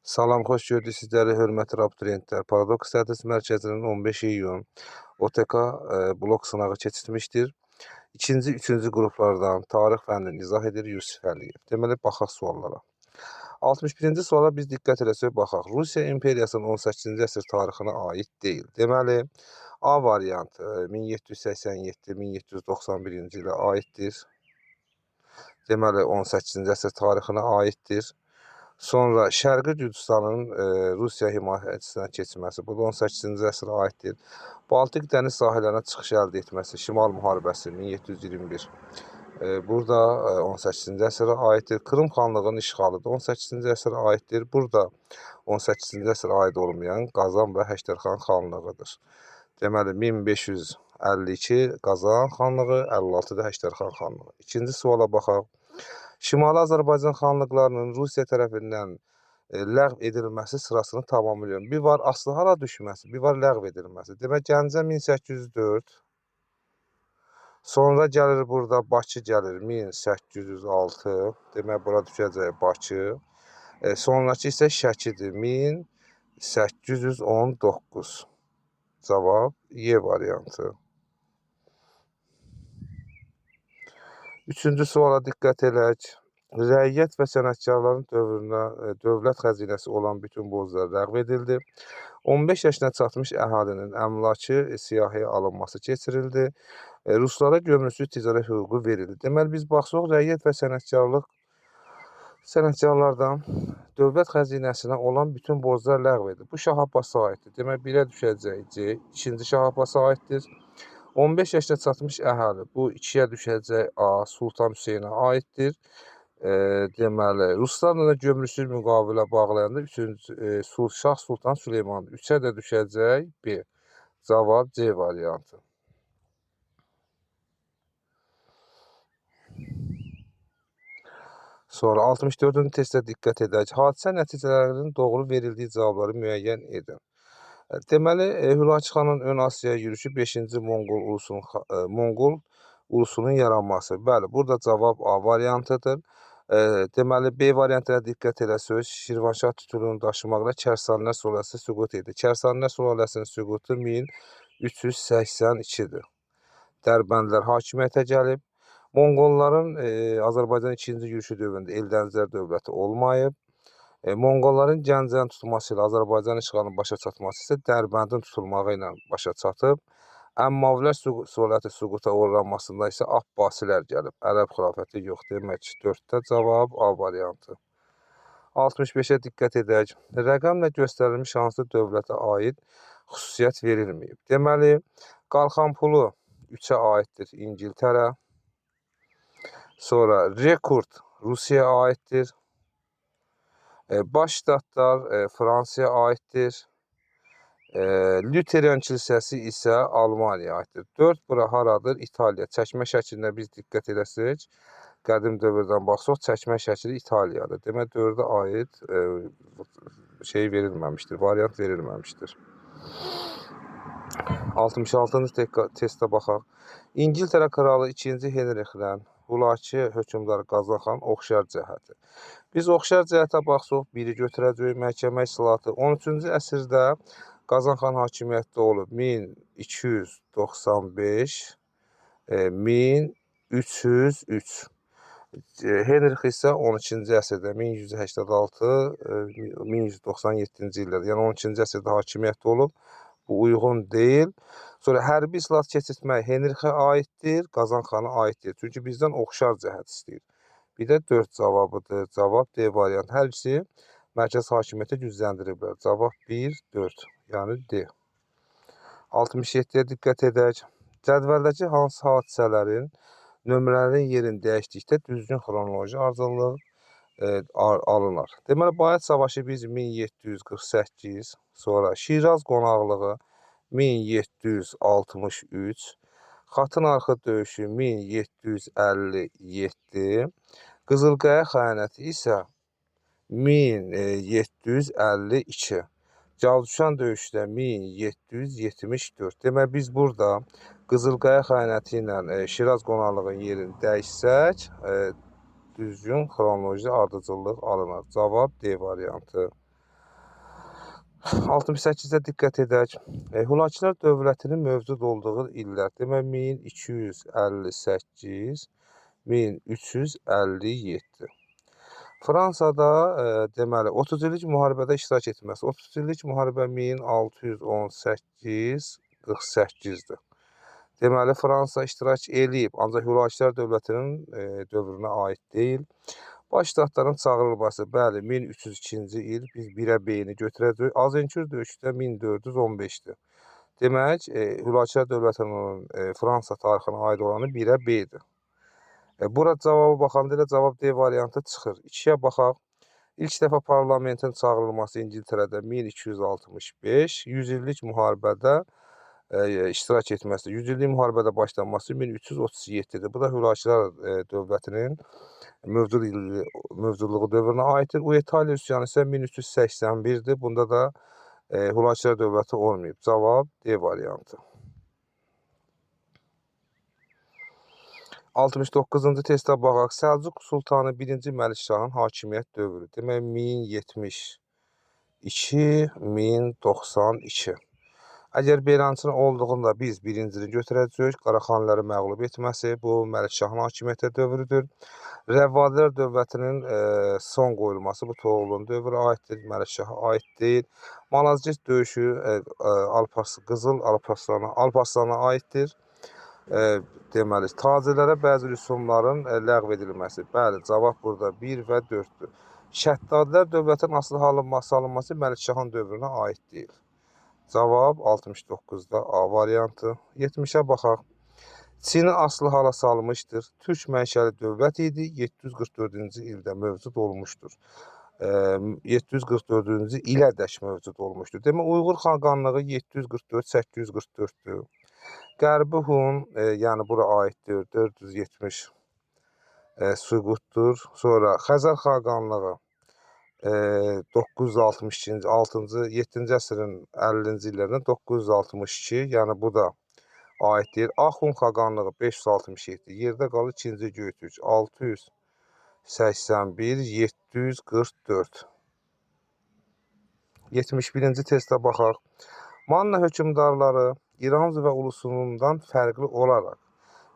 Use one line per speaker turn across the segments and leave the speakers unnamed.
Salam, xoş gördük sizləri, hörmətli abituriyentlər. Paradoks Statistik Mərkəzinin 15 iyun OTK blok sınağı keçirmişdir. İkinci, üçüncü qruplardan tarix fənnini izah edir Yusif Əliyev. Deməli, baxaq suallara. 61-ci suala biz diqqət eləsək baxaq. Rusiya imperiyasının 18-ci əsr tarixinə aid deyil. Deməli, A variantı 1787-1791-ci ilə aiddir. Deməli, 18-ci əsr tarixinə aiddir. Sonra Şərqi Gürcüstanın Rusiya himayəçisinə keçməsi, bu da 18-ci əsrə aiddir. Baltik dəniz sahillərinə çıxış əldə etməsi, Şimal müharibəsi 1721. Burada 18-ci əsrə aiddir. Krım xanlığının işğalı da 18-ci əsrə aiddir. Burada 18-ci əsrə aid olmayan Qazan və Həştərxan xanlığıdır. Deməli, 1552 Qazan xanlığı, 56 da Həştərxan xanlığı. İkinci suala baxaq. Şimali Azərbaycan xanlıqlarının Rusiya tərəfindən ləğv edilməsi sırasını tamamlayın. Bir var asılı hala düşməsi, bir var ləğv edilməsi. Demək, Gəncə 1804. Sonra gəlir burada Bakı gəlir 1806. Demək, bura düşəcək Bakı. Sonraki isə Şəkidir 1819. Cavab Y variantı. Üçüncü suala diqqət elək. Rəiyyət və sənətkarların dövrünə dövlət xəzinəsi olan bütün borclar ləğv edildi. 15 yaşına çatmış əhalinin əmlakı siyahıya alınması keçirildi. Ruslara gömrüksüz ticarət hüququ verildi. Deməli, biz baxsaq, rəiyyət və sənətkarlardan dövlət xəzinəsinə olan bütün borclar ləğv edildi. Bu Şah Abbasa aiddir. Demək, 1-ə düşəcək C, 2-ci Şah Abbasa aiddir. 15 yaşına çatmış əhali, bu 2-yə düşəcək A, Sultan Hüseynə aiddir. Deməli, Ruslarla da gömrüksüz müqavilə bağlayanda Şah Sultan Süleymandır. 3-ə də düşəcək B. Cavab C variantı. Sonra 64-cü testə diqqət edək. Hadisə nəticələrinin doğru verildiyi cavabları müəyyən edin. Deməli, Hülakü xanın ön Asiyaya yürüşü 5-ci Monqol ulusunun yaranması. Bəli, burada cavab A variantıdır. Deməli, B variantına diqqət eləsək, Şirvanşah titulunu daşımaqla Kərsanlər sülaləsi süqut edir. Kərsanlər sülaləsinin süqutu 1382-dir. Dərbəndlər hakimiyyətə gəlib. Monqolların Azərbaycan 2-ci yürüşü dövründə Eldənizlər dövləti olmayıb. Monqolların Gəncənin tutulması ilə Azərbaycan işğalının başa çatması isə Dərbəndin tutulmağı ilə başa çatıb. Əmmavilər sülaləti süquta uğranmasında isə Abbasilər gəlib. Ərəb xilafəti yox. Demək, 4-də cavab A variantı. 65-ə diqqət edək. Rəqəmlə göstərilmiş hansı dövlətə aid xüsusiyyət verilməyib. Deməli, qalxan pulu 3-ə aiddir İngiltərə. Sonra rekord Rusiyaya aiddir. Baş ştatlar Fransaya aiddir. Lüteren kilsəsi isə Almaniyaya aiddir. 4 bura haradır? İtaliya. Çəkmə şəklinə biz diqqət edəsik. Qədim dövrdən baxsaq, çəkmə şəkli İtaliyadır. Demək, 4-ə aid verilməmişdir, variant verilməmişdir. 66-cı testə baxaq. İngiltərə kralı 2-ci Henrixlə Hülakü hökmdarı Qazan xan oxşar cəhəti. Biz oxşar cəhətə baxsaq, biri götürəcəyik məhkəmə islahatı. 13-cü əsrdə Qazan xan hakimiyyətdə olub 1295, 1303. Henrix isə 12-ci əsrdə 1186, 1197-ci illərdə, yəni 12-ci əsrdə hakimiyyətdə olub. Bu uyğun deyil. Sonra hərbi islahat keçirtmək Henrixə aiddir, Qazan xana aiddir. Çünki bizdən oxşar cəhət istəyir. Bir də 4 cavabıdır. Cavab D variantı. Hər ikisi mərkəz hakimiyyətə gücləndiriblər. Cavab 1, 4. Yəni D. 67-yə diqqət edək. Cədvəldəki hansı hadisələrin nömrələrin yerini dəyişdikdə düzgün xronoloji ardıcıllıq alınır. Deməli, Bayat savaşı biz 1748, sonra Şiraz qonaqlığı 1763, Xatın arxı döyüşü 1757, Qızılqaya xəyanəti isə 1752, Cavuşan döyüşü də 1774. Demək, biz burada Qızılqaya xəyanəti ilə Şiraz qonaqlığının yerini dəyişsək, düzgün xronoloji ardıcıllıq alınır. Cavab D variantı. 68-də diqqət edək. Hülakülər dövlətinin mövcud olduğu illər. Demək 1258, 1357. Fransada deməli 30 illik müharibədə iştirak etməsi. 30 illik müharibə 1618-48-dir. Deməli Fransa iştirak eləyib, ancaq Hülakülər dövlətinin dövrünə aid deyil. Baş ştatların çağırılması, bəli, 1302-ci il biz 1-ə B-ni götürəcəyik. Azinkur döyüşü də 1415-dir. Demək, Hülakülər dövlətinin Fransa tarixinə aid olanı 1-ə B-dir. Bura cavaba baxanda elə cavab D variantı çıxır. 2-yə baxaq. İlk dəfə parlamentin çağırılması İngiltərədə 1265, 100 illik müharibədə iştirak etməsi, 100 illik müharibədə başlanması 1337-dir. Bu da Hülakülər dövlətinin mövcudluğu dövrünə aiddir. İtaliya üsyanı isə 1381-dir. Bunda da Hülakülər dövləti olmayıb. Cavab D variantı. 69-cu testə baxaq. Səlcuq Sultanı 1-ci Məlikşahın hakimiyyət dövrü. Demək 1072-1092. Əgər beləncinin olduğunda biz birincini götürəcəyik. Qaraxanlıları məğlub etməsi bu Məlikşahın hakimiyyət dövrüdür. Rəvvadilər dövlətinin son qoyulması bu Toğrulun dövrə aiddir, Məlikşaha aid deyil. Malazgirt döyüşü Qızıl Alparslan'a aiddir. Deməli, tacirlərə bəzi rüsumların ləğv edilməsi. Bəli, cavab burada 1 və 4-dür. Şəddadilər dövlətin asılı salınması Məlikşahın dövrünə aid deyil. Cavab 69-da A variantı. 70-ə baxaq. Çini asılı hala salmışdır. Türk mənşəli dövlət idi. 744-cü ildə mövcud olmuşdur. 744-cü ilədək mövcud olmuşdur. Demək, Uyğur xaqanlığı 744-844-dür. Qərbi Hun, yəni bura aiddir, 470 Suyqutdur. Sonra Xəzər xaqanlığı 962-ci, 6-cı, 7-ci əsrin 50-ci illərindən 962, yəni bu da aiddir. Axun xaqanlığı 567, yerdə qalır 2-ci Göytürk 681, 744. 71-ci testə baxaq. Manna hökmdarları İranzu və Ulusunundan fərqli olaraq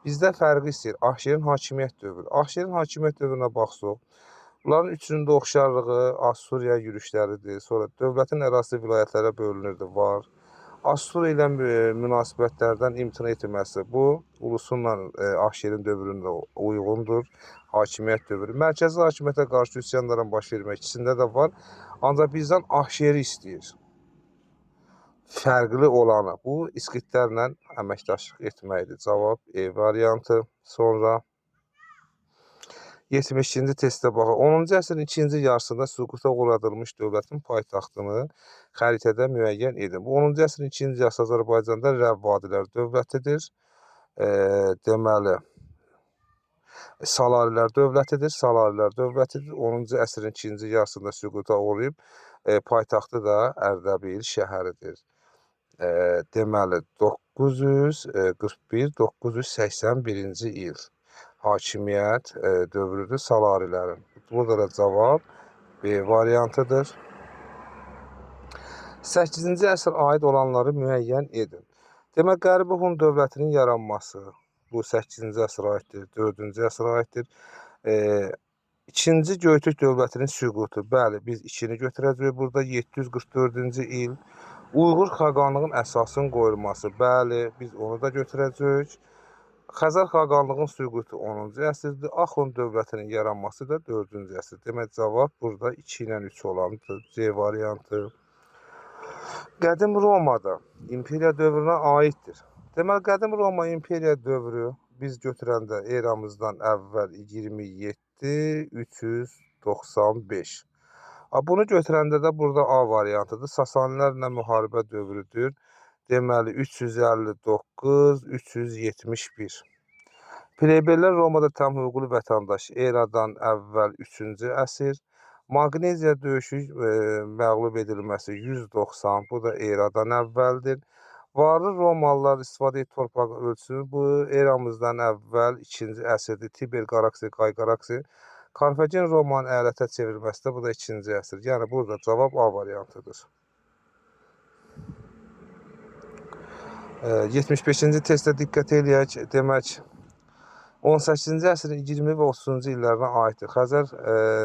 bizdə fərqi istəyir. Ahşerin hakimiyyət dövrü. Ahşerin hakimiyyət dövrünə baxsaq, bunların üçünün də oxşarlığı Assuriya yürüşləridir. Sonra dövlətin ərazisi vilayətlərə bölünürdü, var. Assuriya ilə münasibətlərdən imtina etməsi bu Ulusunla Ahşerin dövründə uyğundur. Hakimiyyət dövrü. Mərkəzi hakimiyyətə qarşı üsyanların baş vermək ikisində də var. Ancaq bizdən Ahşeri istəyir. Fərqli olanı bu İskitlərlə əməkdaşlıq etməkdir. Cavab E variantı. Sonra 72-ci testə baxaq. 10-cu əsrin ikinci yarısında süquta uğradılmış dövlətin paytaxtını xəritədə müəyyən edin. Bu 10-cu əsrin ikinci yarısı Azərbaycanda Rəvvadilər dövlətidir. Deməli, Salarilər dövlətidir. 10-cu əsrin ikinci yarısında süquta uğrayıb. Paytaxtı da Ərdəbil şəhəridir. Deməli, 941-981-ci il hakimiyyət dövrüdür Salarilərin. Burada da cavab B variantıdır. 8-ci əsr aid olanları müəyyən edin. Demək, Qərbi Hun dövlətinin yaranması bu 8-ci əsr aiddir, 4-cü əsr aiddir. 2-ci Göytürk dövlətinin süqutu. Bəli, biz 2-ni götürəcəyik. Burada 744-cü il. Uyğur xaqanlığın əsasının qoyulması. Bəli, biz onu da götürəcəyik. Xəzər xaqanlığının süqutu 10-cu əsrdir. Axund dövlətinin yaranması da 4-cü əsr. Demək, cavab burada 2 ilə 3 olandır. C variantı. Qədim Romada imperiya dövrünə aiddir. Deməli, Qədim Roma imperiya dövrü biz götürəndə eramızdan əvvəl 27-395. Bunu götürəndə də burada A variantıdır. Sasanilərlə müharibə dövrüdür. Deməli, 359-371. Plebeylər Romada tam hüquqlu vətəndaş eradan əvvəl 3-cü əsr. Maqneziya döyüşü məğlub edilməsi 190, bu da eradan əvvəldir. Varlı Romalılar istifadə etdiyi torpaq ölçüsü bu eramızdan əvvəl 2-ci əsrdir. Tiber Qaraksi, Qayqaraksi. Karfagen Romanın əyalətə çevrilməsi də bu da 2-ci əsr. Yəni burada cavab A variantıdır. 75-ci testə diqqət eləyək. Demək, 18-ci əsrin 20 və 30-cu illərinə aiddir. Xəzər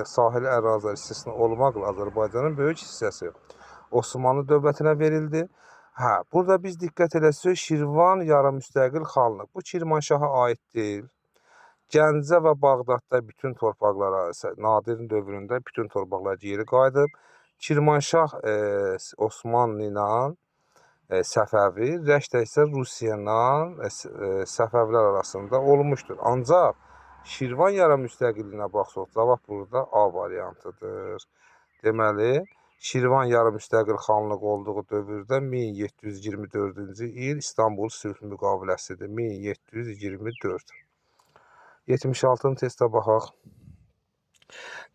sahili əraziləri istisna olmaqla Azərbaycanın böyük hissəsi Osmanlı dövlətinə verildi. Burada biz diqqət eləsək, Şirvan yarımüstəqil xanlıq. Bu Kirmanşaha aid deyil. Gəncə və Bağdadda bütün torpaqlara, Nadirin dövründə bütün torpaqlar geri qayıdıb. Kirmanşah Osmanlı ilə Səfəvi, Rəşdə isə Rusiya ilə Səfəvilər arasında olmuşdur. Ancaq Şirvan yarımüstəqilliyinə baxsaq, cavab burada A variantıdır. Deməli, Şirvan yarımüstəqil xanlıq olduğu dövrdə 1724-cü il İstanbul sülh müqaviləsidir. 1724. 76-cı testə baxaq.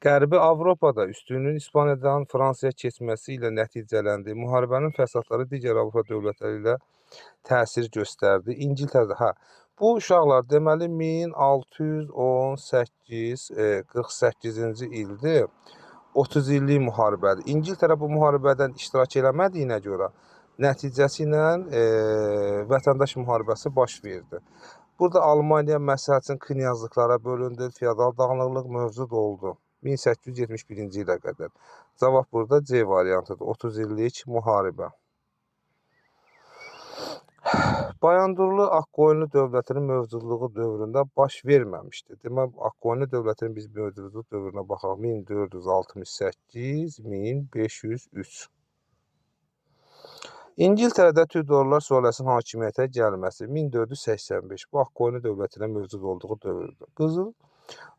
Qərbi Avropada üstünlüyün İspaniyadan Fransaya keçməsi ilə nəticələndi. Müharibənin fəsadları digər Avropa dövlətləri ilə təsir göstərdi. İngiltərədə, bu uşaqlar deməli 1618-48-ci ildir. 30 illik müharibədir. İngiltərə bu müharibədən iştirak eləmədiyinə görə nəticəsi ilə vətəndaş müharibəsi baş verdi. Burada Almaniya məsəl üçün knyazlıqlara bölündü, feodal dağınıqlıq mövcud oldu 1871-ci ilə qədər. Cavab burada C variantıdır. 30 illik müharibə. Bayandurlu Ağqoyunlu dövlətinin mövcudluğu dövründə baş verməmişdir. Demək, Ağqoyunlu dövlətinin biz mövcudluq dövrünə baxaq. 1468-1503. İngiltərədə Tudorlar sülaləsinin hakimiyyətə gəlməsi 1485. Bu Ağqoyunlu dövlətinə mövcud olduğu dövrdür.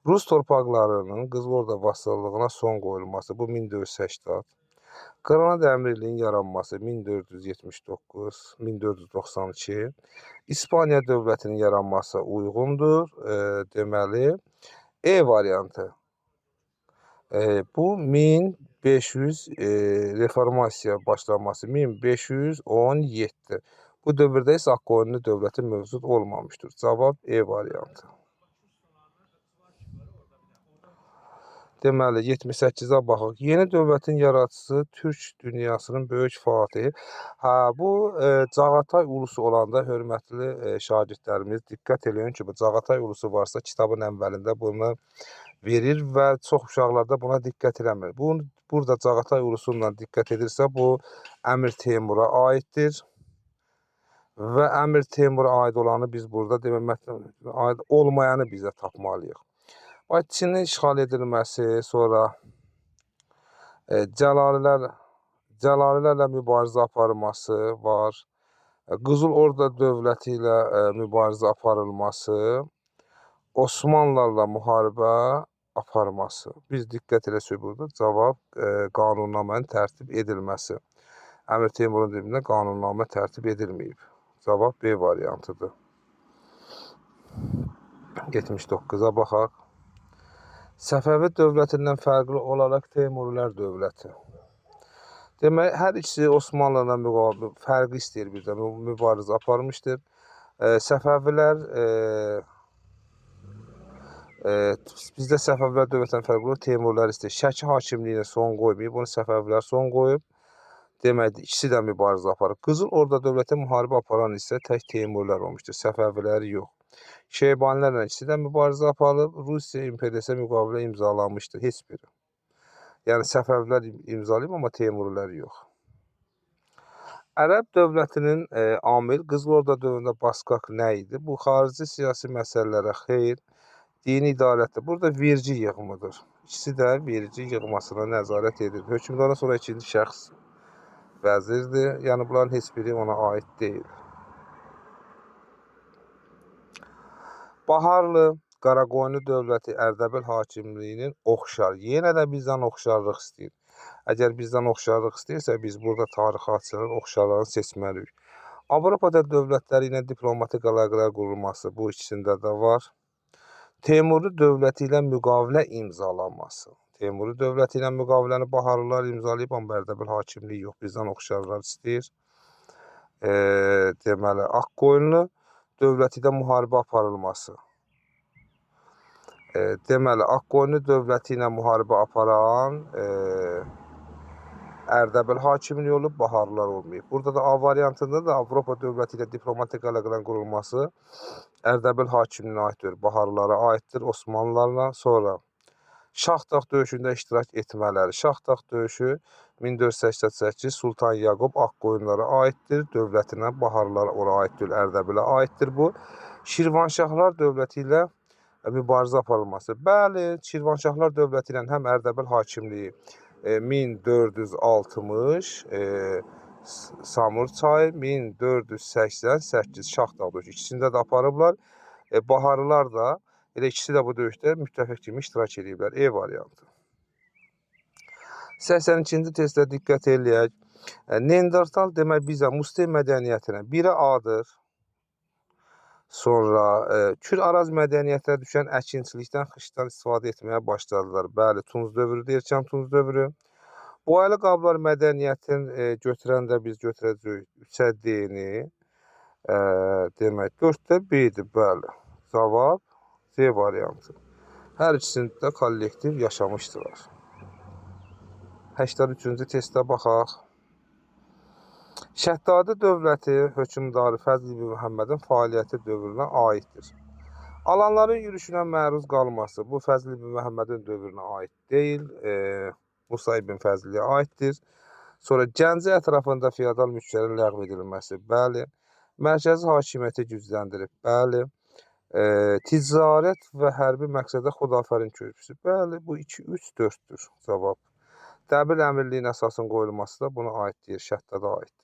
Rus torpaqlarının Qızıl Orda vassallığına son qoyulması bu 1480. Qranada əmirliyinin yaranması 1479-1492. İspaniya dövlətinin yaranması uyğundur. Deməli, E variantı. Bu 1500 reformasiya başlanması 1517. Bu dövrdə isə Ağqoyunlu dövləti mövcud olmamışdır. Cavab E variantı. Deməli, 78-ə baxaq. Yeni dövlətin yaradıcısı Türk dünyasının böyük fatihi. Bu Cağatay ulusu olanda hörmətli şagirdlərimiz diqqət eləyin ki, bu Cağatay ulusu varsa kitabın əvvəlində bunu verir və çox uşaqlar da buna diqqət eləmir. Burada Cağatay ulusundan diqqət edirsə, bu Əmir Teymura aiddir. Və Əmir Teymura aid olanı biz burada demək, aid olmayanı bizə tapmalıyıq. Çinin işğal edilməsi, sonra Cəlalilərlə mübarizə aparılması var. Qızıl Orda dövləti ilə mübarizə aparılması, Osmanlılarla müharibə aparması. Biz diqqət eləsək burada cavab qanunnamenin tərtib edilməsi. Əmir Teymurun dövründə qanunnamə tərtib edilməyib. Cavab B variantıdır. 79-a baxaq. Səfəvi dövlətindən fərqli olaraq Teymurilər dövləti. Demək, hər ikisi Osmanlı ilə fərqi istəyir bizdə, mübarizə aparmışdır. Səfəvilər, bizdə Səfəvilər dövlətindən fərqli olaraq Teymurilər istəyir. Şəki hakimliyinə son qoymayıb, bunu Səfəvilər son qoyub. Demək, ikisi də mübarizə aparır. Qızıl Orda dövlətə müharibə aparan isə tək Teymurilər olmuşdur, Səfəvilər yox. Şeybanilərlə ikisi də mübarizə aparılıb, Rusiya imperiyasına müqavilə imzalanmışdır, heç biri. Yəni, Səfəvilər imzalayıb, amma Teymurilər yox. Ərəb dövlətinin amil Qızıl Orda dövründə Baskaq nə idi? Bu, xarici siyasi məsələlərə xeyr, dini idarətdir. Burada vergi yığımıdır. İkisi də vergi yığmasına nəzarət edir. Hökmdardan sonra ikinci şəxs vəzirdir. Yəni, bunların heç biri ona aid deyil. Baharlı, Qaraqoyunlu dövləti Ərdəbil hakimliyinin oxşar. Yenə də bizdən oxşarlıq istəyir. Əgər bizdən oxşarlıq istəyirsə, biz burada tarixi hadisələr oxşarlığını seçməliyik. Avropada dövlətləri ilə diplomatik əlaqələr qurulması bu ikisində də var. Teymuri dövləti ilə müqavilə imzalanması. Teymuri dövləti ilə müqaviləni Baharlılar imzalayıb, amma Ərdəbil hakimliyi yox, bizdən oxşarlar istəyir. Deməli, Ağqoyunlu dövləti ilə müharibə aparılması. Deməli, Ağqoyunlu dövləti ilə müharibə aparan Ərdəbil hakimliyi olub, Baharlılar olmayıb. Burada da A variantında da Avropa dövləti ilə diplomatik əlaqələrin qurulması Ərdəbil hakimliyinə aiddir, Baharlılara aiddir, Osmanlılarla. Sonra Şahdağ döyüşündə iştirak etmələri. Şahdağ döyüşü 1488 Sultan Yaqub Ağqoyunlara aiddir, dövlətinə, Baharlılara ora aiddir, Ərdəbilə aiddir bu. Şirvanşahlar dövləti ilə mübarizə aparılması. Bəli, Şirvanşahlar dövləti ilə həm Ərdəbil hakimliyi 1460 Samur çayı, 1488 Şahdağ döyüşü ikisində də aparıblar. Baharlılar da elə ikisi də bu döyüşdə müttəfiq kimi iştirak ediblər. E variantı. 82-ci testdə diqqət eləyək. Neandertal demək bizə Muste mədəniyyətinə biri A-dır. Sonra Kür Araz mədəniyyətinə düşən əkinçilikdən, xışdan istifadə etməyə başladılar. Bəli, Tunc dövrü, erkən Tunc dövrü. Boyalı qablar mədəniyyətin götürəndə biz götürəcəyik 3-ə D-ni. Demək, 4-də B-dir, bəli. Cavab C variantı. Hər ikisində də kollektiv yaşamışdılar. 83-cü testə baxaq. Şəddadi dövləti hökmdarı Fəzl ibn Məhəmmədin fəaliyyəti dövrünə aiddir. Alanların yürüşünə məruz qalması bu Fəzl ibn Məhəmmədin dövrünə aid deyil, Musa ibn Fəzliyə aiddir. Sonra Gəncə ətrafında feodal mülklərin ləğv edilməsi, bəli. Mərkəzi hakimiyyəti gücləndirib, bəli. Ticarət və hərbi məqsədə Xudafərin körpüsü, bəli, bu 2, 3, 4-dür cavab. Dəbil əmirliyin əsasının qoyulması da buna aiddir, Şəddada aiddir.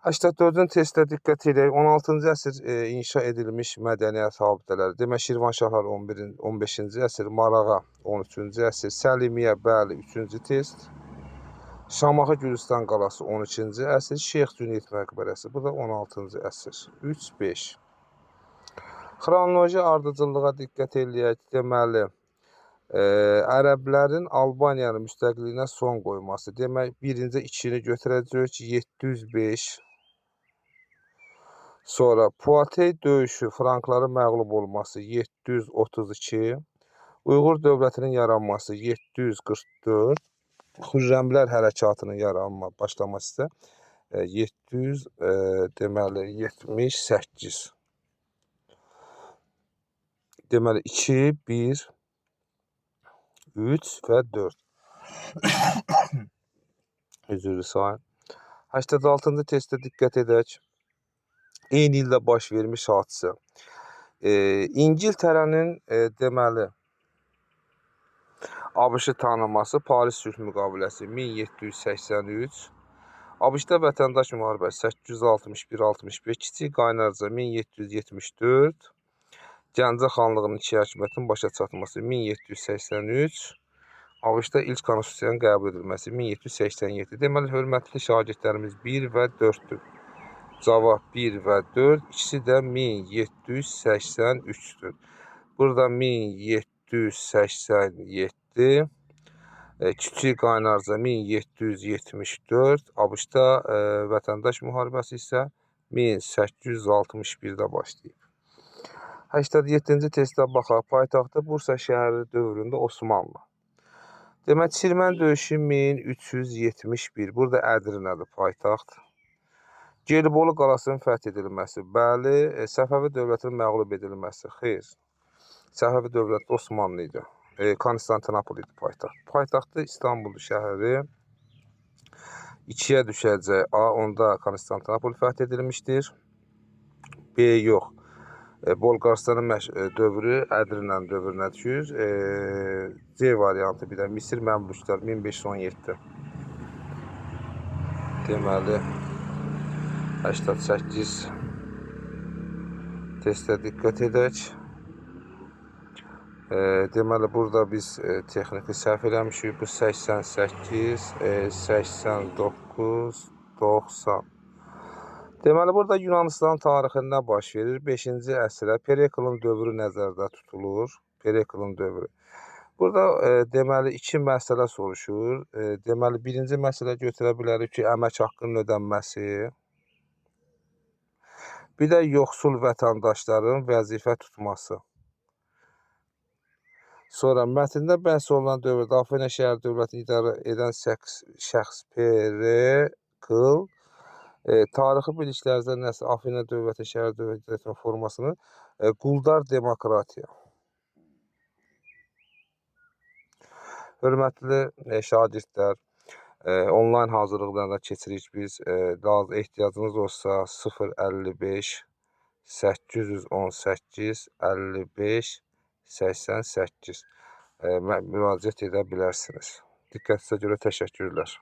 84-cü testdə diqqət edək. 16-cı əsr inşa edilmiş mədəniyyət abidələri. Demək, Şirvanşahlar 15-ci əsr, Marağa 13-cü əsr, Səlimiyyə, bəli, 3-cü test. Şamaxı Gülüstan qalası 12-ci əsr, Şeyx Cüneyd məqbərəsi, bu da 16-cı əsr. 3, 5. Xronoloji ardıcıllığa diqqət eləyək. Deməli, ərəblərin Albaniyanın müstəqilliyinə son qoyması. Demək, birinci 2-ni götürəcəyik, 705. Sonra Puatey döyüşü, Frankların məğlub olması, 732. Uyğur dövlətinin yaranması, 744. Xürrəmlər hərəkatının başlaması isə 778. Deməli, 2, 1, 3 və 4. Üzrlü sayın. 86-cı testdə diqqət edək. Eyni ildə baş vermiş hadisə. İngiltərənin deməli ABŞ-ı tanıması, Paris sülh müqaviləsi 1783. ABŞ-da vətəndaş müharibəsi 861-65, Kiçik Qaynarca 1774. Gəncə xanlığının iki hakimiyyətin başa çatması 1783. ABŞ-da ilk konstitusiyanın qəbul edilməsi 1787. Deməli, hörmətli şagirdlərimiz 1 və 4-dür. Cavab 1 və 4, ikisi də 1783-dür. Burada 1787, Kiçik Qaynarca 1774, ABŞ-da vətəndaş müharibəsi isə 1861-də başlayıb. 87-ci testdə baxaq. Paytaxtı Bursa şəhəri dövründə Osmanlı. Demək, Çirmən döyüşü 1371. Burada Ədirnədir paytaxt. Gelibolu qalasının fəth edilməsi. Bəli, Səfəvi dövlətinin məğlub edilməsi. Xeyr. Səfəvi dövləti Osmanlı idi. Konstantinopol idi paytaxt. Paytaxtı İstanbul şəhəri 2-yə düşəcək. A, onda Konstantinopol fəth edilmişdir. B, yox. Bolqarıstanın dövrü Ədirnə dövrünə düşür. C variantı bir də Misir məmlüklər 1517. Deməli, 88 testə diqqət edək. Deməli, burada biz texniki səhv eləmişik. Bu 88, 89, 90. Deməli, burada Yunanistanın tarixində baş verir. 5-ci əsrə Periklın dövrü nəzərdə tutulur. Periklın dövrü. Burada deməli, iki məsələ soruşur. Deməli, birinci məsələ götürə bilərik ki, əmək haqqının ödənməsi. Bir də yoxsul vətəndaşların vəzifə tutması. Sonra mətndə bəhs olunan dövrdə Afina şəhər dövlətini idarə edən şəxs Perikl tarixi biliklərinizdə nəsə Afina dövləti şəhər dövləti formasını quldar demokratiya. Hörmətli şagirdlər, onlayn hazırlıqlarına keçirik biz. Ehtiyacınız olsa 055 818 55 88 müraciət edə bilərsiniz. Diqqətinizə görə təşəkkürlər.